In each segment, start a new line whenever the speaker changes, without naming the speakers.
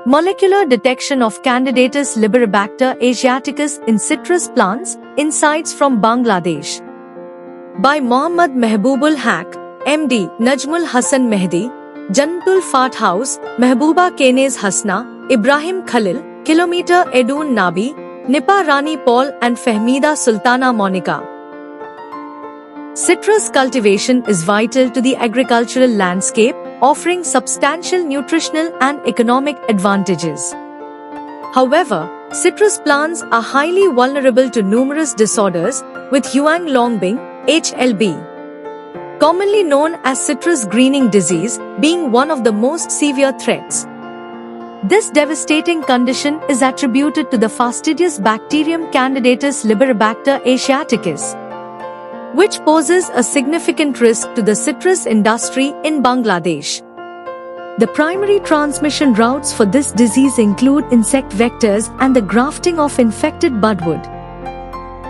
Molecular detection of Candidatus liberibacter asiaticus in citrus plants, insights from Bangladesh. By Mohammad Mehbubul Haq, MD, Najmul Hassan Mehdi, Jannatul Fat House, Mehbooba Kenez Hasna, Ibrahim Khalil, Kilometer Edun Nabi, Nipa Rani Paul and Fahmida Sultana Monica. Citrus cultivation is vital to the agricultural landscape, offering substantial nutritional and economic advantages. However, citrus plants are highly vulnerable to numerous disorders, with Huang Longbing, HLB, commonly known as citrus greening disease, being one of the most severe threats. This devastating condition is attributed to the fastidious bacterium Candidatus liberibacter asiaticus, which poses a significant risk to the citrus industry in Bangladesh. The primary transmission routes for this disease include insect vectors and the grafting of infected budwood.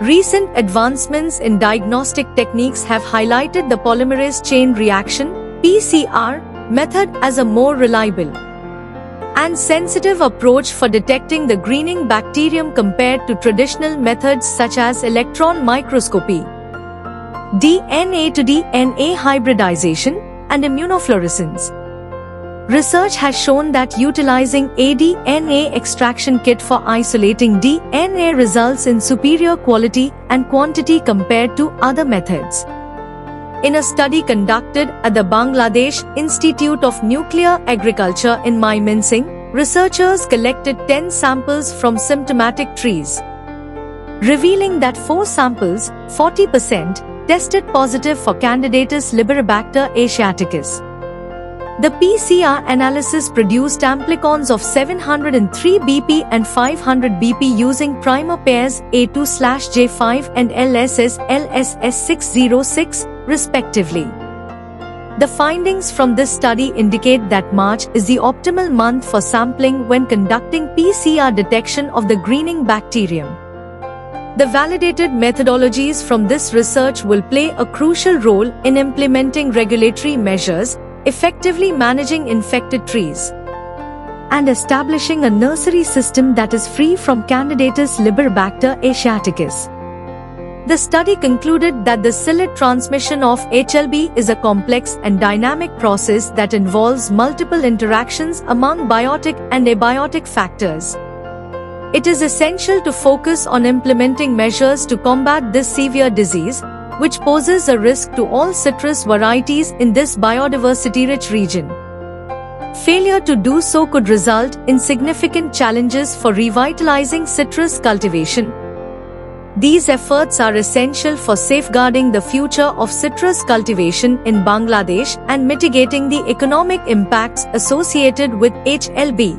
Recent advancements in diagnostic techniques have highlighted the polymerase chain reaction (PCR) method as a more reliable and sensitive approach for detecting the greening bacterium compared to traditional methods such as electron microscopy, DNA to DNA hybridization, and immunofluorescence. Research has shown that utilizing a DNA extraction kit for isolating DNA results in superior quality and quantity compared to other methods. In a study conducted at the Bangladesh Institute of Nuclear Agriculture in Mymensingh, researchers collected 10 samples from symptomatic trees, revealing that 4 samples, 40%, tested positive for Candidatus liberibacter asiaticus. The PCR analysis produced amplicons of 703 BP and 500 BP using primer pairs A2/J5 and LSS/606, respectively. The findings from this study indicate that March is the optimal month for sampling when conducting PCR detection of the greening bacterium. The validated methodologies from this research will play a crucial role in implementing regulatory measures, effectively managing infected trees, and establishing a nursery system that is free from Candidatus liberibacter asiaticus. The study concluded that the psyllid transmission of HLB is a complex and dynamic process that involves multiple interactions among biotic and abiotic factors. It is essential to focus on implementing measures to combat this severe disease, which poses a risk to all citrus varieties in this biodiversity-rich region. Failure to do so could result in significant challenges for revitalizing citrus cultivation. These efforts are essential for safeguarding the future of citrus cultivation in Bangladesh and mitigating the economic impacts associated with HLB.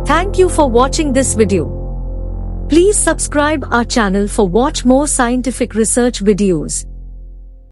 Thank you for watching this video. Please subscribe our channel for watch more scientific research videos.